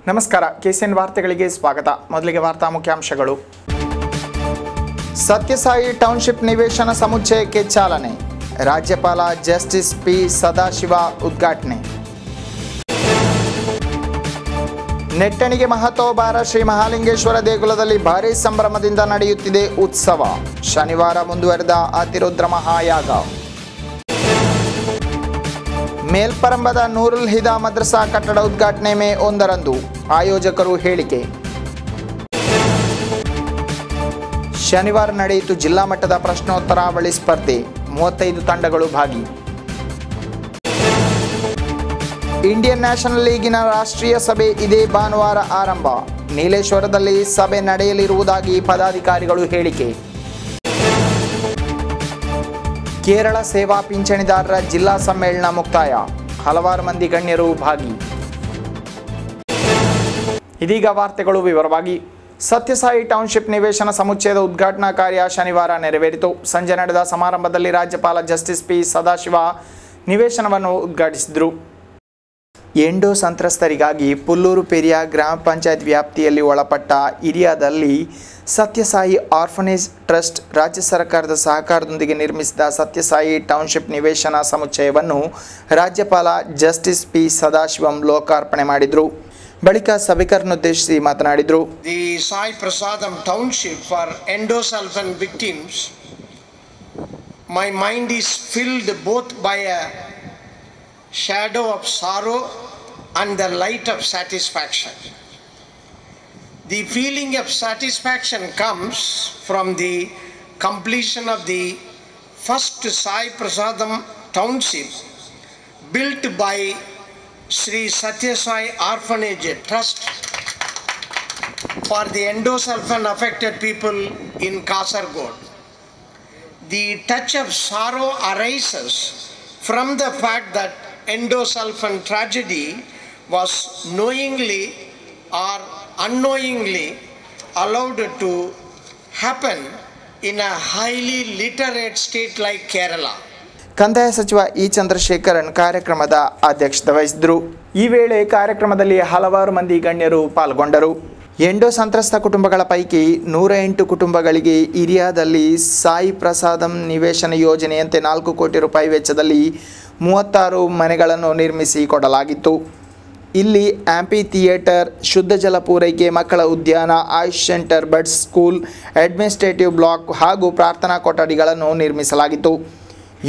ನಮಸ್ಕಾರ, KCN ವಾರ್ತೆಗಳಿಗೆ ಸ್ವಾಗತ. ಮೊದಲಿಗೆ ವಾರ್ತಾ ಮುಖ್ಯಾಂಶಗಳು. ಸತ್ಯಸಾಯಿ ಟೌನ್ಶಿಪ್ ನಿವೇಶನ ಸಮುಚ್ಚಯಕ್ಕೆ ಚಾಲನೆ. ರಾಜ್ಯಪಾಲ ಜಸ್ಟಿಸ್ ಪಿ ಸದಾಶಿವ ಉದ್ಘಾಟನೆ. ನೆಟ್ಟಣಿಗೆ ಮಹತೋಬಾರ ಶ್ರೀ ಮಹಾಲಿಂಗೇಶ್ವರ ದೇಗುಲದಲ್ಲಿ ಭಾರೀ ಸಂಭ್ರಮದಿಂದ ನಡೆಯುತ್ತಿದೆ ಉತ್ಸವ. ಶನಿವಾರ ಮುಂದುವರೆದ ಅತಿರುದ್ರ ಮಹಾಯಾಗ. ಮೇಲ್ಪರಂಬದ ನೂರುಲ್ ಹಿದಾ ಮದ್ರಸಾ ಕಟ್ಟಡ ಉದ್ಘಾಟನೆ ಮೇ 1ರಂದು. ಆಯೋಜಕರು ಹೇಳಿಕೆ. ಶನಿವಾರ ನಡೆಯಿತು ಜಿಲ್ಲಾ ಮಟ್ಟದ ಪ್ರಶ್ನೋತ್ತರಾವಳಿ ಸ್ಪರ್ಧೆ. 35 ತಂಡಗಳು ಭಾಗಿ. ಇಂಡಿಯನ್ ನ್ಯಾಷನಲ್ ಲೀಗಿನ ರಾಷ್ಟ್ರೀಯ ಸಭೆ ಇದೇ ಭಾನುವಾರ ಆರಂಭ. ನೀಲೇಶ್ವರದಲ್ಲಿ ಸಭೆ ನಡೆಯಲಿರುವುದಾಗಿ ಪದಾಧಿಕಾರಿಗಳು ಹೇಳಿಕೆ. ಕೇರಳ ಸೇವಾ ಪಿಂಚಣಿದಾರರ ಜಿಲ್ಲಾ ಸಮ್ಮೇಳನ ಮುಕ್ತಾಯ. ಹಲವಾರು ಮಂದಿ ಗಣ್ಯರು ಭಾಗಿ. ಇದೀಗ ವಾರ್ತೆಗಳು ವಿವರವಾಗಿ. ಸತ್ಯಸಾಯಿ ಟೌನ್ಶಿಪ್ ನಿವೇಶನ ಸಮುಚ್ಚಯದ ಉದ್ಘಾಟನಾ ಕಾರ್ಯ ಶನಿವಾರ ನೆರವೇರಿತು. ಸಂಜೆ ನಡೆದ ಸಮಾರಂಭದಲ್ಲಿ ರಾಜ್ಯಪಾಲ ಜಸ್ಟಿಸ್ ಪಿ ಸದಾಶಿವ ನಿವೇಶನವನ್ನು ಉದ್ಘಾಟಿಸಿದರು. ಎಂಡೋ ಸಂತ್ರಸ್ತರಿಗಾಗಿ ಪುಲ್ಲೂರು ಪೆರಿಯ ಗ್ರಾಮ ಪಂಚಾಯತ್ ವ್ಯಾಪ್ತಿಯಲ್ಲಿ ಒಳಪಟ್ಟ ಇರಿಯಾದಲ್ಲಿ ಸತ್ಯಸಾಯಿ ಆರ್ಫನೇಜ್ ಟ್ರಸ್ಟ್ ರಾಜ್ಯ ಸರ್ಕಾರದ ಸಹಕಾರದೊಂದಿಗೆ ನಿರ್ಮಿಸಿದ ಸತ್ಯಸಾಯಿ ಟೌನ್ಶಿಪ್ ನಿವೇಶನ ಸಮುಚ್ಚಯವನ್ನು ರಾಜ್ಯಪಾಲ ಜಸ್ಟಿಸ್ ಪಿ ಸದಾಶಿವಂ ಲೋಕಾರ್ಪಣೆ ಮಾಡಿದರು. ಬಳಿಕ ಸಭಿಕರನ್ನುದ್ದೇಶಿಸಿ ಮಾತನಾಡಿದರು. The Sai prasadam township for endosulfan victims. My mind is filled both by a shadow of sorrow and the light of satisfaction. The feeling of satisfaction comes from the completion of the first Sai Prasadam township built by Sri Satya Sai Orphanage Trust for the endosulfan affected people in Kasaragod. The touch of sorrow arises from the fact that endosulfan tragedy was knowingly or unknowingly allowed to happen in a highly literate state like Kerala. ಕಂದಾಯ ಸಚಿವ E Chandrasekharan ಕಾರ್ಯಕ್ರಮದ ಅಧ್ಯಕ್ಷತೆ ವಹಿಸಿದರು. ಈ ವೇಳೆ ಕಾರ್ಯಕ್ರಮದಲ್ಲಿ ಹಲವಾರು ಮಂದಿ ಗಣ್ಯರು ಪಾಲ್ಗೊಂಡರು. ಎಂಡೋ ಸಂತ್ರಸ್ತ ಕುಟುಂಬಗಳ ಪೈಕಿ 108 ಕುಟುಂಬಗಳಿಗೆ ಇರಿಯಾದಲ್ಲಿ ಸಾಯಿ ಪ್ರಸಾದಂ ನಿವೇಶನ ಯೋಜನೆಯಂತೆ 4 ಕೋಟಿ ರೂಪಾಯಿ ವೆಚ್ಚದಲ್ಲಿ 36 ಮನೆಗಳನ್ನು ನಿರ್ಮಿಸಿ ಕೊಡಲಾಗಿತ್ತು. ಇಲ್ಲಿ ಆಂಪಿ ಥಿಯೇಟರ್, ಶುದ್ಧ ಜಲ ಪೂರೈಕೆ, ಮಕ್ಕಳ ಉದ್ಯಾನ, Ayush centre, buds school, administrative block ಹಾಗೂ ಪ್ರಾರ್ಥನಾ ಕೊಠಡಿಗಳನ್ನು ನಿರ್ಮಿಸಲಾಗಿತ್ತು.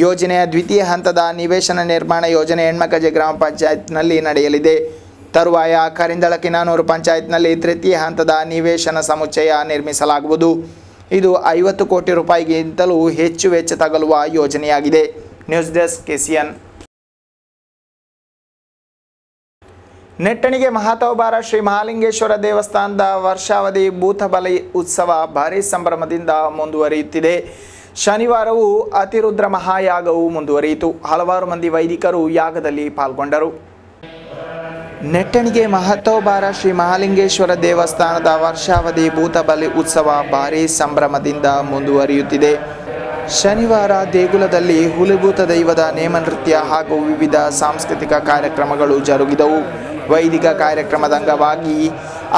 ಯೋಜನೆಯ ದ್ವಿತೀಯ ಹಂತದ ನಿವೇಶನ ನಿರ್ಮಾಣ ಯೋಜನೆ ಹೆಣ್ಮಕಜೆ ಗ್ರಾಮ ಪಂಚಾಯತ್ನಲ್ಲಿ ನಡೆಯಲಿದೆ. ತರುವಾಯ ಕರಿಂದಳ ಕಿನಾನೂರು ಪಂಚಾಯತ್ನಲ್ಲಿ ತೃತೀಯ ಹಂತದ ನಿವೇಶನ ಸಮುಚ್ಚಯ ನಿರ್ಮಿಸಲಾಗುವುದು. ಇದು 50 ಕೋಟಿ ರೂಪಾಯಿಗಿಂತಲೂ ಹೆಚ್ಚು ವೆಚ್ಚ ತಗಲುವ ಯೋಜನೆಯಾಗಿದೆ. News desk KCN. Nettanige Mahatobhara Shri Mahalingeshwara ದೇವಸ್ಥಾನದ ವರ್ಷಾವಧಿ ಭೂತಬಲಿ ಉತ್ಸವ ಭಾರೀ ಸಂಭ್ರಮದಿಂದ ಮುಂದುವರಿಯುತ್ತಿದೆ. ಶನಿವಾರವೂ ಅತಿರುದ್ರ ಮಹಾಯಾಗವು ಮುಂದುವರಿಯಿತು. ಹಲವಾರು ಮಂದಿ ವೈದಿಕರು ಯಾಗದಲ್ಲಿ ಪಾಲ್ಗೊಂಡರು. ನೆಟ್ಟಣಿಗೆ ಮಹತೋಬಾರ ಶ್ರೀ ಮಹಾಲಿಂಗೇಶ್ವರ ದೇವಸ್ಥಾನದ ವರ್ಷಾವಧಿ ಭೂತಬಲಿ ಉತ್ಸವ ಭಾರೀ ಸಂಭ್ರಮದಿಂದ ಮುಂದುವರಿಯುತ್ತಿದೆ. ಶನಿವಾರ ದೇಗುಲದಲ್ಲಿ ಹುಲಿಭೂತ ದೈವದ ನೇಮ ನೃತ್ಯ ಹಾಗೂ ವಿವಿಧ ಸಾಂಸ್ಕೃತಿಕ ಕಾರ್ಯಕ್ರಮಗಳು ಜರುಗಿದವು. ವೈದಿಕ ಕಾರ್ಯಕ್ರಮದ ಅಂಗವಾಗಿ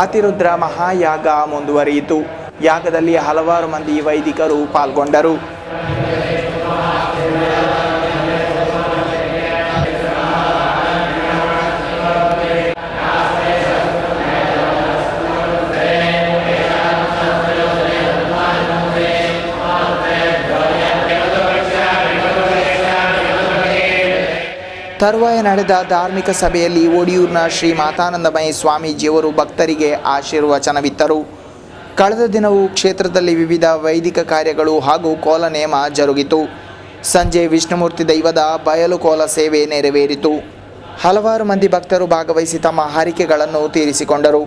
ಅತಿರುದ್ರ ಮಹಾಯಾಗ ಮುಂದುವರಿಯಿತು. ಯಾಗದಲ್ಲಿ ಹಲವಾರು ಮಂದಿ ವೈದಿಕರು ಪಾಲ್ಗೊಂಡರು. ತರುವಾಯ ನಡೆದ ಧಾರ್ಮಿಕ ಸಭೆಯಲ್ಲಿ ಒಡಿಯೂರಿನ ಶ್ರೀ ಮಾತಾನಂದಮಯಿ ಸ್ವಾಮೀಜಿಯವರು ಭಕ್ತರಿಗೆ ಆಶೀರ್ವಚನವಿತ್ತರು. ಕಳೆದ ದಿನವೂ ಕ್ಷೇತ್ರದಲ್ಲಿ ವಿವಿಧ ವೈದಿಕ ಕಾರ್ಯಗಳು ಹಾಗೂ ಕೋಲ ನೇಮ ಜರುಗಿತು. ಸಂಜೆ ವಿಷ್ಣುಮೂರ್ತಿ ದೈವದ ಬಯಲು ಕೋಲ ಸೇವೆ ನೆರವೇರಿತು. ಹಲವಾರು ಮಂದಿ ಭಕ್ತರು ಭಾಗವಹಿಸಿ ತಮ್ಮ ಹಾರೈಕೆಗಳನ್ನು ತೀರಿಸಿಕೊಂಡರು.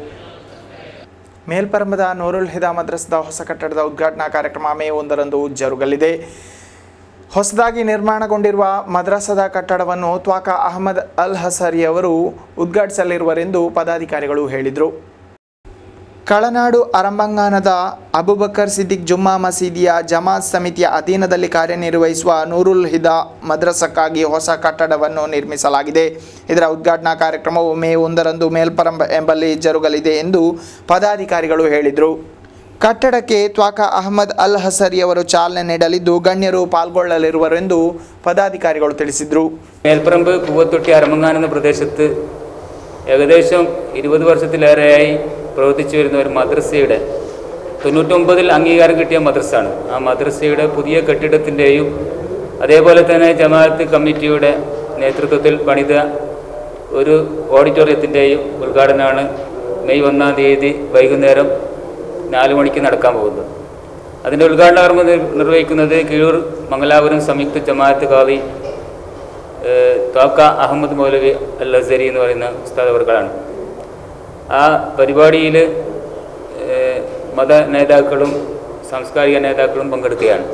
ಮೇಲ್ಪರಂಬದ ನೂರುಲ್ ಹಿದಾ ಮದ್ರಸಾದ ಹೊಸ ಕಟ್ಟಡದ ಉದ್ಘಾಟನಾ ಕಾರ್ಯಕ್ರಮ ಮೇ 1ರಂದು ಜರುಗಲಿದೆ. ಹೊಸದಾಗಿ ನಿರ್ಮಾಣಗೊಂಡಿರುವ ಮದ್ರಸಾದ ಕಟ್ಟಡವನ್ನು ತ್ವಾಕ ಅಹಮದ್ ಅಲ್ ಹಸರಿ ಅವರು ಉದ್ಘಾಟಿಸಲಿರುವರೆಂದು ಪದಾಧಿಕಾರಿಗಳು ಹೇಳಿದರು. ಕಳನಾಡು ಅರಂಬಂಗಾನದ ಅಬುಬಕರ್ ಸಿದ್ದಿಕ್ ಜುಮ್ಮಾ ಮಸೀದಿಯ ಜಮಾತ್ ಸಮಿತಿಯ ಅಧೀನದಲ್ಲಿ ಕಾರ್ಯನಿರ್ವಹಿಸುವ ನೂರುಲ್ ಹಿದಾ ಮದ್ರಸಕ್ಕಾಗಿ ಹೊಸ ಕಟ್ಟಡವನ್ನು ನಿರ್ಮಿಸಲಾಗಿದೆ. ಇದರ ಉದ್ಘಾಟನಾ ಕಾರ್ಯಕ್ರಮವು ಮೇ 1ರಂದು ಮೇಲ್ಪರಂಬ ಎಂಬಲ್ಲಿ ಜರುಗಲಿದೆ ಎಂದು ಪದಾಧಿಕಾರಿಗಳು ಹೇಳಿದರು. ಕಟ್ಟಡಕ್ಕೆ ತ್ವಾಕ ಅಹಮದ್ ಅಲ್ ಹಸರಿಯವರು ಚಾಲನೆ ನೀಡಲಿದ್ದು ಗಣ್ಯರು ಪಾಲ್ಗೊಳ್ಳಲಿರುವರೆಂದು ಪದಾಧಿಕಾರಿಗಳು ತಿಳಿಸಿದರು. മേൽപ്പറമ്പ് പൂവത്തൊട്ടി അരമങ്ങാൻ എന്ന പ്രദേശത്ത് ഏകദേശം 20 വർഷത്തിലേറെയായി പ്രവർത്തിച്ചു വരുന്ന ഒരു മദ്രസയുടെ 99-ൽ അംഗീകാരം കിട്ടിയ മദ്രസയാണ്. ആ മദ്രസയുടെ പുതിയ കെട്ടിടത്തിൻ്റെയും അതേപോലെ തന്നെ ജമാഅത്ത് കമ്മിറ്റിയുടെ നേതൃത്വത്തിൽ പണിത ഒരു ഓഡിറ്റോറിയത്തിൻ്റെയും ഉദ്ഘാടനമാണ് മെയ് 1-ാം തീയതി വൈകുന്നേരം 4 മണിക്ക് നടക്കാൻ പോകുന്നത്. അതിൻ്റെ ഉദ്ഘാടന കർമ്മം നിർവഹിക്കുന്നത് കിഴൂർ മംഗലാപുരം സംയുക്ത ജമാഅത്ത് ഖാദി ത്വാക്ക അഹമ്മദ് മൗലവി അൽ അസരി എന്ന് പറയുന്ന ഉസ്താദ് അവർകളാണ്. ആ പരിപാടിയിൽ മത നേതാക്കളും സാംസ്കാരിക നേതാക്കളും പങ്കെടുക്കുകയാണ്.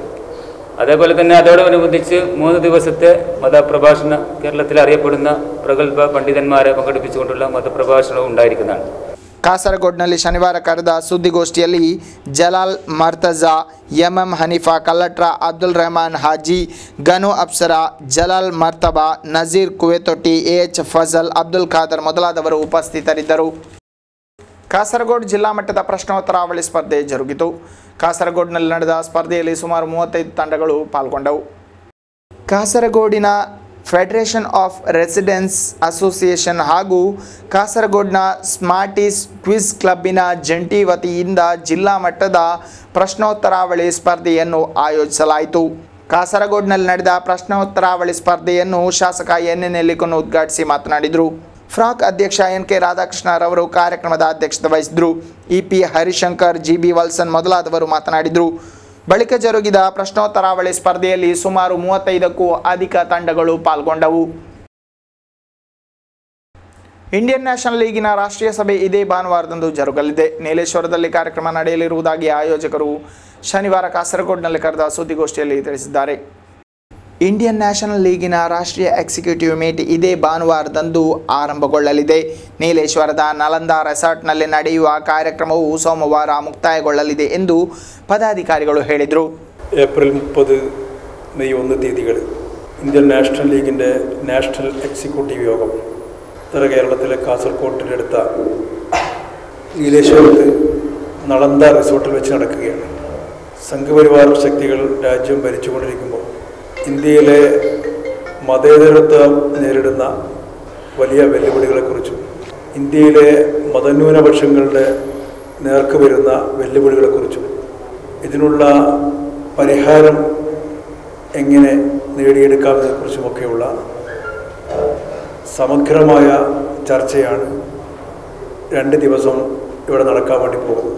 അതേപോലെ തന്നെ അതോടനുബന്ധിച്ച് 3 ദിവസത്തെ മതപ്രഭാഷണ കേരളത്തിൽ അറിയപ്പെടുന്ന പ്രഗത്ഭ പണ്ഡിതന്മാരെ പങ്കെടുപ്പിച്ചുകൊണ്ടുള്ള മതപ്രഭാഷണവും ഉണ്ടായിരിക്കുന്നതാണ്. ಕಾಸರಗೋಡ್ನಲ್ಲಿ ಶನಿವಾರ ಕರೆದ ಸುದ್ದಿಗೋಷ್ಠಿಯಲ್ಲಿ ಜಲಾಲ್ ಮರ್ತಜಾ, ಎಂಎಂ ಹನೀಫಾ ಕಲ್ಲಟ್ರ, ಅಬ್ದುಲ್ ರೆಹಮಾನ್ ಹಾಜಿ, ಗನು ಅಪ್ಸರಾ, ಜಲಾಲ್ ಮರ್ತಬಾ, ನಜೀರ್ ಕುವೆತೊಟ್ಟಿ, ಎಎಚ್ ಫಜಲ್, ಅಬ್ದುಲ್ ಖಾದರ್ ಮೊದಲಾದವರು ಉಪಸ್ಥಿತರಿದ್ದರು. ಕಾಸರಗೋಡು ಜಿಲ್ಲಾ ಮಟ್ಟದ ಪ್ರಶ್ನೋತ್ತರಾವಳಿ ಸ್ಪರ್ಧೆ ಜರುಗಿತು. ಕಾಸರಗೋಡಿನಲ್ಲಿ ನಡೆದ ಸ್ಪರ್ಧೆಯಲ್ಲಿ ಸುಮಾರು 35 ತಂಡಗಳು ಪಾಲ್ಗೊಂಡವು. ಕಾಸರಗೋಡಿನ ಫೆಡರೇಷನ್ ಆಫ್ ರೆಸಿಡೆನ್ಸ್ ಅಸೋಸಿಯೇಷನ್ ಹಾಗೂ ಕಾಸರಗೋಡಿನ ಸ್ಮಾರ್ಟೀಸ್ ಕ್ವಿಜ್ ಕ್ಲಬ್ಬಿನ ಜಂಟಿ ವತಿಯಿಂದ ಜಿಲ್ಲಾ ಮಟ್ಟದ ಪ್ರಶ್ನೋತ್ತರಾವಳಿ ಸ್ಪರ್ಧೆಯನ್ನು ಆಯೋಜಿಸಲಾಯಿತು. ಕಾಸರಗೋಡಿನಲ್ಲಿ ನಡೆದ ಪ್ರಶ್ನೋತ್ತರಾವಳಿ ಸ್ಪರ್ಧೆಯನ್ನು ಶಾಸಕ ಎನ್ ನೆಲ್ಲಿಕನ್ನು ಉದ್ಘಾಟಿಸಿ ಮಾತನಾಡಿದರು. ಫ್ರಾಕ್ ಅಧ್ಯಕ್ಷ ಎನ್.ಕೆ. ರಾಧಾಕೃಷ್ಣರವರು ಕಾರ್ಯಕ್ರಮದ ಅಧ್ಯಕ್ಷತೆ ವಹಿಸಿದರು. ಇ.ಪಿ. ಹರಿಶಂಕರ್, ಜಿ.ಬಿ. ವಲ್ಸನ್ ಮೊದಲಾದವರು ಮಾತನಾಡಿದರು. ಬಳಿಕ ಜರುಗಿದ ಪ್ರಶ್ನೋತ್ತರಾವಳಿ ಸ್ಪರ್ಧೆಯಲ್ಲಿ ಸುಮಾರು 35ಕ್ಕೂ ಅಧಿಕ ತಂಡಗಳು ಪಾಲ್ಗೊಂಡವು. ಇಂಡಿಯನ್ ನ್ಯಾಷನಲ್ ಲೀಗಿನ ರಾಷ್ಟ್ರೀಯ ಸಭೆ ಇದೇ ಭಾನುವಾರದಂದು ಜರುಗಲಿದೆ. ನೀಲೇಶ್ವರದಲ್ಲಿ ಕಾರ್ಯಕ್ರಮ ನಡೆಯಲಿರುವುದಾಗಿ ಆಯೋಜಕರು ಶನಿವಾರ ಕಾಸರಗೋಡಿನಲ್ಲಿ ಕರೆದ ಸುದ್ದಿಗೋಷ್ಠಿಯಲ್ಲಿ ತಿಳಿಸಿದ್ದಾರೆ. ಇಂಡಿಯನ್ ನ್ಯಾಷನಲ್ ಲೀಗಿನ ರಾಷ್ಟ್ರೀಯ ಎಕ್ಸಿಕ್ಯೂಟಿವ್ ಮೀಟ್ ಇದೇ ಭಾನುವಾರದಂದು ಆರಂಭಗೊಳ್ಳಲಿದೆ. ನೀಲೇಶ್ವರದ ನಲಂದಾ ರೆಸಾರ್ಟ್ನಲ್ಲಿ ನಡೆಯುವ ಕಾರ್ಯಕ್ರಮವು ಸೋಮವಾರ ಮುಕ್ತಾಯಗೊಳ್ಳಲಿದೆ ಎಂದು പദാധികാരികൾ ಹೇಳಿದರು. ഏപ്രിൽ 30, മെയ് 1 തീയതികളിൽ ഇന്ത്യൻ നാഷണൽ ലീഗിൻ്റെ നാഷണൽ എക്സിക്യൂട്ടീവ് യോഗം ഉത്തര കേരളത്തിലെ കാസർകോട്ടിനടുത്ത നീലേശ്വരത്ത് നളന്ദ റിസോർട്ടിൽ വെച്ച് നടക്കുകയാണ്. സംഘപരിവാർ ശക്തികൾ രാജ്യം ഭരിച്ചുകൊണ്ടിരിക്കുമ്പോൾ ഇന്ത്യയിലെ മതേതരത്വം നേരിടുന്ന വലിയ വെല്ലുവിളികളെക്കുറിച്ചും ഇന്ത്യയിലെ മതന്യൂനപക്ഷങ്ങളുടെ നേർക്ക് വരുന്ന വെല്ലുവിളികളെക്കുറിച്ചും ഇതിനുള്ള പരിഹാരം എങ്ങനെ നേടിയെടുക്കാമെന്നതിനെക്കുറിച്ചുമൊക്കെയുള്ള സമഗ്രമായ ചർച്ചയാണ് 2 ദിവസം ഇവിടെ നടക്കാൻ വേണ്ടി പോകുന്നത്.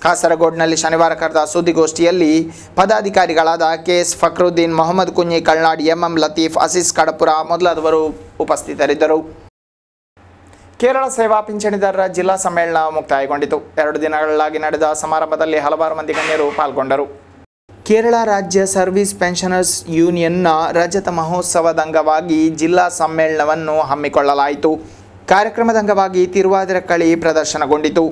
ಕಾಸರಗೋಡಿನಲ್ಲಿ ಶನಿವಾರ ಕರೆದ ಸುದ್ದಿಗೋಷ್ಠಿಯಲ್ಲಿ ಪದಾಧಿಕಾರಿಗಳಾದ ಕೆ.ಎಸ್. ಫಕ್ರುದ್ದೀನ್, ಮೊಹಮ್ಮದ್ ಕುಂಜಿ ಕಳ್ನಾಡ್, ಎಂ.ಎಂ. ಲತೀಫ್, ಅಸೀಸ್ ಕಡಪುರ ಮೊದಲಾದವರು ಉಪಸ್ಥಿತರಿದ್ದರು. ಕೇರಳ ಸೇವಾ ಪಿಂಚಣಿದಾರರ ಜಿಲ್ಲಾ ಸಮ್ಮೇಳನ ಮುಕ್ತಾಯಗೊಂಡಿತು. 2 ದಿನಗಳಾಗಿ ನಡೆದ ಸಮಾರಂಭದಲ್ಲಿ ಹಲವಾರು ಮಂದಿ ಗಣ್ಯರು ಪಾಲ್ಗೊಂಡರು. ಕೇರಳ ರಾಜ್ಯ ಸರ್ವಿಸ್ ಪೆನ್ಷನರ್ಸ್ ಯೂನಿಯನ್ನ ರಜತ ಮಹೋತ್ಸವದ ಅಂಗವಾಗಿ ಜಿಲ್ಲಾ ಸಮ್ಮೇಳನವನ್ನು ಹಮ್ಮಿಕೊಳ್ಳಲಾಯಿತು. ಕಾರ್ಯಕ್ರಮದ ಅಂಗವಾಗಿ ತಿರುವಾದಿರ ಕಳಿ ಪ್ರದರ್ಶನಗೊಂಡಿತು.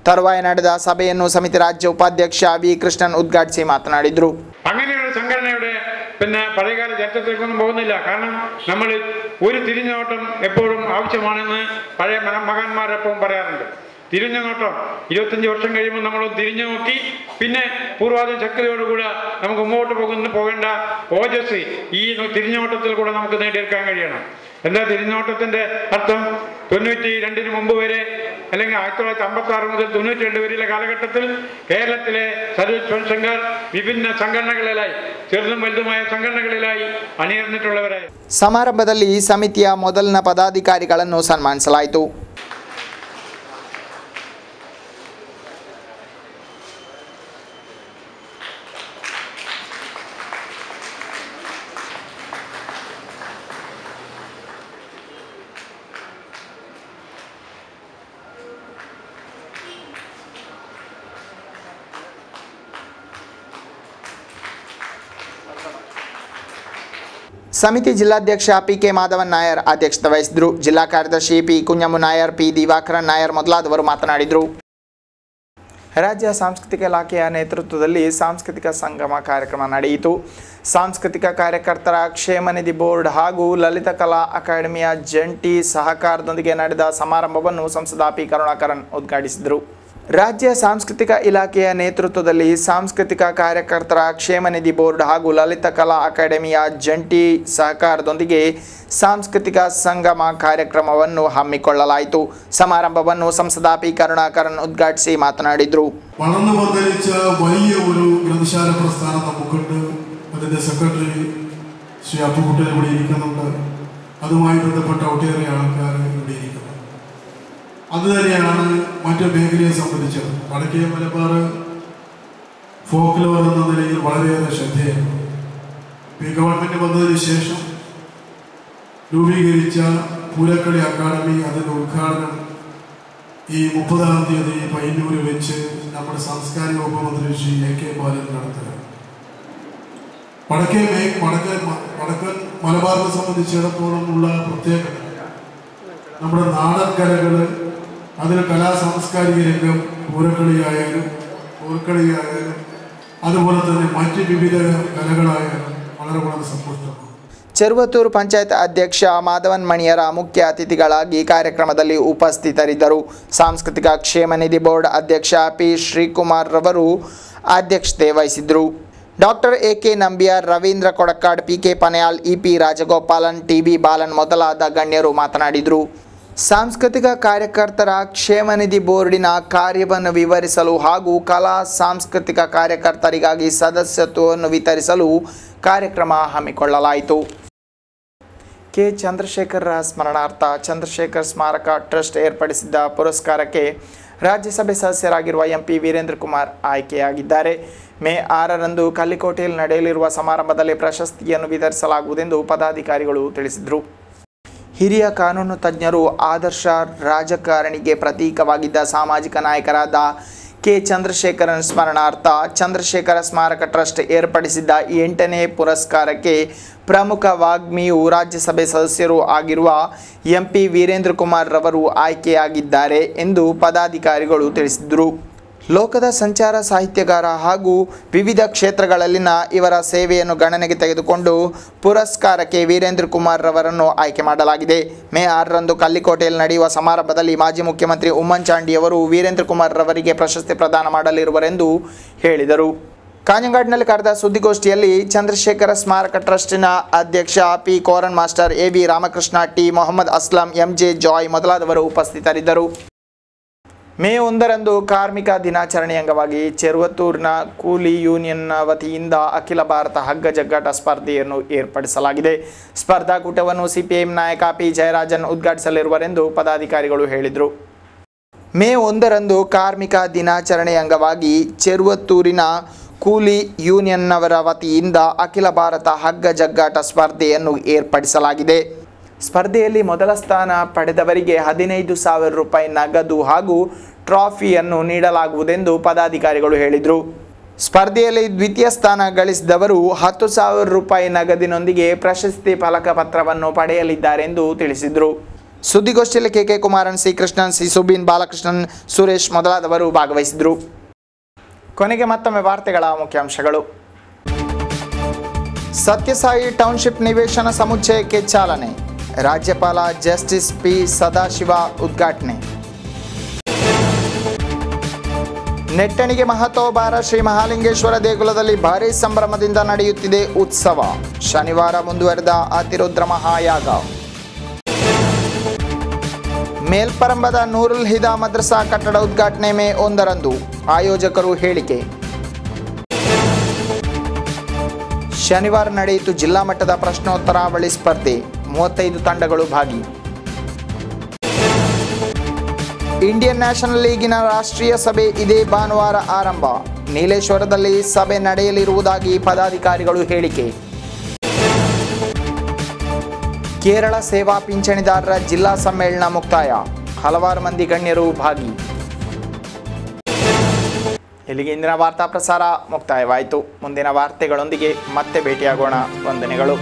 ತರುವಾಯ ನಡೆದ ಸಭೆಯನ್ನು ಸಮಿತಿ ರಾಜ್ಯ ಉಪಾಧ್ಯಕ್ಷ ವಿ ಕೃಷ್ಣನ್ ಉದ್ಘಾಟಿಸಿ ಮಾತನಾಡಿದರು. അങ്ങനെയുള്ള സംഘടനയുടെ പഴയകാല ചരിത്രത്തിലേക്കൊന്നും പോകുന്നില്ല. കാരണം നമ്മൾ ഒരു തിരിഞ്ഞുനോട്ടം എപ്പോഴും ആവശ്യമാണെന്ന് പഴയ മഹാന്മാരെപ്പോഴും പറയാറുണ്ട്. തിരിഞ്ഞുനോട്ടം 25 വർഷം കഴിയുമ്പോൾ നമ്മൾ തിരിഞ്ഞു നോക്കി പിന്നെ പൂർവാധിക ശക്തിയോടുകൂടെ നമുക്ക് മുമ്പോട്ട് പോകേണ്ട ഓജസ് ഈ തിരിഞ്ഞുനോട്ടത്തിൽ കൂടെ നമുക്ക് നേടിയെടുക്കാൻ കഴിയണം. എന്താ തിരിഞ്ഞുനോട്ടത്തിൻ്റെ അർത്ഥം? 92-ന് മുമ്പ് വരെ അല്ലെങ്കിൽ 1956 മുതൽ 92 വരെയുള്ള കാലഘട്ടത്തിൽ കേരളത്തിലെ സർവീസ് പെൻഷൻകാർ വിഭിന്ന സംഘടനകളിലായി, ചെറുതും വലുതുമായ സംഘടനകളിലായി അണിനിരന്നിട്ടുള്ളവരായി. ಸಮಾರಂಭದಲ್ಲಿ ಸಮಿತಿಯ ಮೊದಲಿನ ಪದಾಧಿಕಾರಿಗಳನ್ನು ಸನ್ಮಾನಿಸಲಾಯಿತು. ಸಮಿತಿ ಜಿಲ್ಲಾಧ್ಯಕ್ಷ ಪಿ.ಕೆ. ಮಾಧವನ್ ನಾಯರ್ ಅಧ್ಯಕ್ಷತೆ ವಹಿಸಿದರು. ಜಿಲ್ಲಾ ಕಾರ್ಯದರ್ಶಿ ಪಿ. ಕುഞ്ഞಮ್ಮು ನಾಯರ್, ಪಿ. ದಿವಾಕರನ್ ನಾಯರ್ ಮೊದಲಾದವರು ಮಾತನಾಡಿದರು. ರಾಜ್ಯ ಸಾಂಸ್ಕೃತಿಕ ಇಲಾಖೆಯ ನೇತೃತ್ವದಲ್ಲಿ ಸಾಂಸ್ಕೃತಿಕ ಸಂಗಮ ಕಾರ್ಯಕ್ರಮ ನಡೆಯಿತು. ಸಾಂಸ್ಕೃತಿಕ ಕಾರ್ಯಕರ್ತರ ಕ್ಷೇಮನಿಧಿ ಬೋರ್ಡ್ ಹಾಗೂ ಲಲಿತ ಕಲಾ ಅಕಾಡೆಮಿಯ ಜಂಟಿ ಸಹಕಾರದೊಂದಿಗೆ ನಡೆದ ಸಮಾರಂಭವನ್ನು ಸಂಸದ ಪಿ. ಕರುಣಾಕರನ್ ಉದ್ಘಾಟಿಸಿದರು. ರಾಜ್ಯ ಸಾಂಸ್ಕೃತಿಕ ಇಲಾಖೆಯ ನೇತೃತ್ವದಲ್ಲಿ ಸಾಂಸ್ಕೃತಿಕ ಕಾರ್ಯಕರ್ತರ ಕ್ಷೇಮನಿಧಿ ಬೋರ್ಡ್ ಹಾಗೂ ಲಲಿತ ಕಲಾ ಅಕಾಡೆಮಿಯ ಜಂಟಿ ಸಹಕಾರದೊಂದಿಗೆ ಸಾಂಸ್ಕೃತಿಕ ಸಂಗಮ ಕಾರ್ಯಕ್ರಮವನ್ನು ಹಮ್ಮಿಕೊಳ್ಳಲಾಯಿತು. ಸಮಾರಂಭವನ್ನು ಸಂಸದ ಪಿ. ಕರುಣಾಕರನ್ ಉದ್ಘಾಟಿಸಿ ಮಾತನಾಡಿದರು. വളർന്നു പന്തലിച്ച വലിയ ഒരു ഗ്രന്ഥശാല പ്രസ്ഥാനം നമുക്കുണ്ട്. അതിൻ്റെ സെക്രട്ടറി ശ്രീ അപ്പുകുട്ടൻ ഇവിടെ ഇരിക്കുന്നുണ്ട്. അതുമായി ബന്ധപ്പെട്ട ഒട്ടേറെ ആൾക്കാർ ഇവിടെ ഇരിക്കുന്നു. അതുതന്നെയാണ് മറ്റു മേഖലയെ സംബന്ധിച്ചത്. വടക്കേ മലബാർ ഫോക്ലോർ എന്ന നിലയിൽ വളരെയേറെ ശ്രദ്ധേയമാണ്. ഈ ഗവൺമെൻറ് വന്നതിന് ശേഷം രൂപീകരിച്ച പൂരക്കളി അക്കാദമി, അതിൻ്റെ ഉദ്ഘാടനം ഈ 30-ാം തീയതി പയ്യന്നൂർ വെച്ച് നമ്മുടെ സാംസ്കാരിക വകുപ്പ് മന്ത്രി ശ്രീ A.K. ബാലൻ നടത്തുക. വടക്കൻ മലബാറിനെ സംബന്ധിച്ചിടത്തോളം ഉള്ള പ്രത്യേകത നമ്മുടെ നാടൻ കലകൾ, അതിൽ കലാ സാംസ്കാരിക രംഗം, പൂരക്കളിയായാലും അതുപോലെ തന്നെ മറ്റ് വിവിധ കലകളായാലും വളരെ സമ്പുഷ്ടമാണ്. ಚೆರುವತ್ತೂರು ಪಂಚಾಯತ್ ಅಧ್ಯಕ್ಷ ಮಾಧವನ್ ಮಣಿಯರ ಮುಖ್ಯ ಅತಿಥಿಗಳಾಗಿ ಕಾರ್ಯಕ್ರಮದಲ್ಲಿ ಉಪಸ್ಥಿತರಿದ್ದರು. ಸಾಂಸ್ಕೃತಿಕ ಕ್ಷೇಮನಿಧಿ ಬೋರ್ಡ್ ಅಧ್ಯಕ್ಷ ಪಿ. ಶ್ರೀಕುಮಾರ್ ರವರು ಅಧ್ಯಕ್ಷತೆ ವಹಿಸಿದ್ದರು. Doctor A.K. Nambiar, Ravindra Kodakkad, P.K. Panyal, E.P. Rajagopalan, T.B. Balan ಮೊದಲಾದ ಗಣ್ಯರು ಮಾತನಾಡಿದರು. ಸಾಂಸ್ಕೃತಿಕ ಕಾರ್ಯಕರ್ತರ ಕ್ಷೇಮನಿಧಿ ಬೋರ್ಡಿನ ಕಾರ್ಯವನ್ನು ವಿವರಿಸಲು ಹಾಗೂ ಕಲಾ ಸಾಂಸ್ಕೃತಿಕ ಕಾರ್ಯಕರ್ತರಿಗಾಗಿ ಸದಸ್ಯತ್ವವನ್ನು ವಿತರಿಸಲು ಕಾರ್ಯಕ್ರಮ ಹಮ್ಮಿಕೊಳ್ಳಲಾಯಿತು. ಕೆ. ಚಂದ್ರಶೇಖರರ ಸ್ಮರಣಾರ್ಥ ಚಂದ್ರಶೇಖರ್ ಸ್ಮಾರಕ ಟ್ರಸ್ಟ್ ಏರ್ಪಡಿಸಿದ್ದ ಪುರಸ್ಕಾರಕ್ಕೆ ರಾಜ್ಯಸಭೆ ಸದಸ್ಯರಾಗಿರುವ MP ವೀರೇಂದ್ರ ಕುಮಾರ್ ಆಯ್ಕೆಯಾಗಿದ್ದಾರೆ. ಮೇ 6ರಂದು ಕಲ್ಲಿಕೋಟೆಯಲ್ಲಿ ನಡೆಯಲಿರುವ ಸಮಾರಂಭದಲ್ಲಿ ಪ್ರಶಸ್ತಿಯನ್ನು ವಿತರಿಸಲಾಗುವುದೆಂದು ಪದಾಧಿಕಾರಿಗಳು ತಿಳಿಸಿದರು. ಹಿರಿಯ ಕಾನೂನು ತಜ್ಞರು, ಆದರ್ಶ ರಾಜಕಾರಣಿಗೆ ಪ್ರತೀಕವಾಗಿದ್ದ ಸಾಮಾಜಿಕ ನಾಯಕರಾದ ಕೆ. ಚಂದ್ರಶೇಖರನ್ ಸ್ಮರಣಾರ್ಥ ಚಂದ್ರಶೇಖರ ಸ್ಮಾರಕ ಟ್ರಸ್ಟ್ ಏರ್ಪಡಿಸಿದ್ದ 8ನೇ ಪುರಸ್ಕಾರಕ್ಕೆ ಪ್ರಮುಖ ವಾಗ್ಮಿಯೂ ರಾಜ್ಯಸಭೆ ಸದಸ್ಯರೂ ಆಗಿರುವ MP ವೀರೇಂದ್ರ ಕುಮಾರ್ ರವರು ಆಯ್ಕೆಯಾಗಿದ್ದಾರೆ ಎಂದು ಪದಾಧಿಕಾರಿಗಳು ತಿಳಿಸಿದರು. ಲೋಕದ ಸಂಚಾರ ಸಾಹಿತ್ಯಗಾರ ಹಾಗೂ ವಿವಿಧ ಕ್ಷೇತ್ರಗಳಲ್ಲಿನ ಇವರ ಸೇವೆಯನ್ನು ಗಣನೆಗೆ ತೆಗೆದುಕೊಂಡು ಪುರಸ್ಕಾರಕ್ಕೆ ವೀರೇಂದ್ರ ಕುಮಾರ್ ರವರನ್ನು ಆಯ್ಕೆ ಮಾಡಲಾಗಿದೆ. ಮೇ 6ರಂದು ಕಲ್ಲಿಕೋಟೆಯಲ್ಲಿ ನಡೆಯುವ ಸಮಾರಂಭದಲ್ಲಿ ಮಾಜಿ ಮುಖ್ಯಮಂತ್ರಿ ಉಮ್ಮನ್ಚಾಂಡಿಯವರು ವೀರೇಂದ್ರ ಕುಮಾರ್ ರವರಿಗೆ ಪ್ರಶಸ್ತಿ ಪ್ರದಾನ ಮಾಡಲಿರುವರೆಂದು ಹೇಳಿದರು. ಕಾಂಜಂಗಾಡ್ನಲ್ಲಿ ಕರೆದ ಸುದ್ದಿಗೋಷ್ಠಿಯಲ್ಲಿ ಚಂದ್ರಶೇಖರ ಸ್ಮಾರಕ ಟ್ರಸ್ಟಿನ ಅಧ್ಯಕ್ಷ P. Koran master, A.V. Ramakrishna, T. Mohammed Aslam, M.J. Joy ಮೊದಲಾದವರು ಉಪಸ್ಥಿತರಿದ್ದರು. ಮೇ 1ರಂದು ಕಾರ್ಮಿಕ ದಿನಾಚರಣೆ ಅಂಗವಾಗಿ ಚೆರುವತ್ತೂರಿನ ಕೂಲಿ ಯೂನಿಯನ್ನ ವತಿಯಿಂದ ಅಖಿಲ ಭಾರತ ಹಗ್ಗ ಜಗ್ಗಾಟ ಸ್ಪರ್ಧೆಯನ್ನು ಏರ್ಪಡಿಸಲಾಗಿದೆ. ಸ್ಪರ್ಧಾಕೂಟವನ್ನು CPIM ನಾಯಕ ಪಿ. ಜಯರಾಜನ್ ಉದ್ಘಾಟಿಸಲಿರುವರೆಂದು ಪದಾಧಿಕಾರಿಗಳು ಹೇಳಿದರು. ಮೇ 1ರಂದು ಕಾರ್ಮಿಕ ದಿನಾಚರಣೆ ಅಂಗವಾಗಿ ಚೆರುವತ್ತೂರಿನ ಕೂಲಿ ಯೂನಿಯನ್ನವರ ವತಿಯಿಂದ ಅಖಿಲ ಭಾರತ ಹಗ್ಗ ಜಗ್ಗಾಟ ಸ್ಪರ್ಧೆಯನ್ನು ಏರ್ಪಡಿಸಲಾಗಿದೆ. ಸ್ಪರ್ಧೆಯಲ್ಲಿ ಮೊದಲ ಸ್ಥಾನ ಪಡೆದವರಿಗೆ 15,000 ರೂಪಾಯಿ ನಗದು ಹಾಗೂ ಟ್ರಾಫಿಯನ್ನು ನೀಡಲಾಗುವುದೆಂದು ಪದಾಧಿಕಾರಿಗಳು ಹೇಳಿದರು. ಸ್ಪರ್ಧೆಯಲ್ಲಿ ದ್ವಿತೀಯ ಸ್ಥಾನ ಗಳಿಸಿದವರು 10,000 ರೂಪಾಯಿ ನಗದಿನೊಂದಿಗೆ ಪ್ರಶಸ್ತಿ ಫಲಕ ಪತ್ರವನ್ನು ಪಡೆಯಲಿದ್ದಾರೆಂದು ತಿಳಿಸಿದರು. ಸುದ್ದಿಗೋಷ್ಠಿಯಲ್ಲಿ K. Kumaran, C. Krishnan, C. Subeen, Balakrishnan, Suresh ಮೊದಲಾದವರು ಭಾಗವಹಿಸಿದರು. ಕೊನೆಗೆ ಮತ್ತೊಮ್ಮೆ ವಾರ್ತೆಗಳ ಮುಖ್ಯಾಂಶಗಳು. ಸತ್ಯಸಾಯಿ ಟೌನ್ಶಿಪ್ ನಿವೇಶನ ಸಮುಚ್ಚಯಕ್ಕೆ ಚಾಲನೆ. ರಾಜ್ಯಪಾಲ ಜಸ್ಟಿಸ್ ಪಿ. ಸದಾಶಿವ ಉದ್ಘಾಟನೆ. ನೆಟ್ಟಣಿಗೆ ಮಹತೋಬಾರ ಶ್ರೀ ಮಹಾಲಿಂಗೇಶ್ವರ ದೇಗುಲದಲ್ಲಿ ಭಾರೀ ಸಂಭ್ರಮದಿಂದ ನಡೆಯುತ್ತಿದೆ ಉತ್ಸವ. ಶನಿವಾರ ಮುಂದುವರೆದ ಅತಿರುದ್ರ ಮಹಾಯಾಗ. ಮೇಲ್ಪರಂಬದ ನೂರುಲ್ ಹಿದಾ ಮದ್ರಸಾ ಕಟ್ಟಡ ಉದ್ಘಾಟನೆ ಮೇ 1ರಂದು ಆಯೋಜಕರು ಹೇಳಿಕೆ. ಶನಿವಾರ ನಡೆಯಿತು ಜಿಲ್ಲಾ ಮಟ್ಟದ ಪ್ರಶ್ನೋತ್ತರಾವಳಿ ಸ್ಪರ್ಧೆ, 35 ತಂಡಗಳು ಭಾಗಿ. ಇಂಡಿಯನ್ ನ್ಯಾಷನಲ್ ಲೀಗಿನ ರಾಷ್ಟ್ರೀಯ ಸಭೆ ಇದೇ ಭಾನುವಾರ ಆರಂಭ, ನೀಲೇಶ್ವರದಲ್ಲಿ ಸಭೆ ನಡೆಯಲಿರುವುದಾಗಿ ಪದಾಧಿಕಾರಿಗಳು ಹೇಳಿಕೆ. ಕೇರಳ ಸೇವಾ ಪಿಂಚಣಿದಾರರ ಜಿಲ್ಲಾ ಸಮ್ಮೇಳನ ಮುಕ್ತಾಯ, ಹಲವಾರು ಮಂದಿ ಗಣ್ಯರು ಭಾಗಿ. ಇಲ್ಲಿಗೆ ಇಂದಿನ ವಾರ್ತಾ ಪ್ರಸಾರ ಮುಕ್ತಾಯವಾಯಿತು. ಮುಂದಿನ ವಾರ್ತೆಗಳೊಂದಿಗೆ ಮತ್ತೆ ಭೇಟಿಯಾಗೋಣ. ವಂದನೆಗಳು.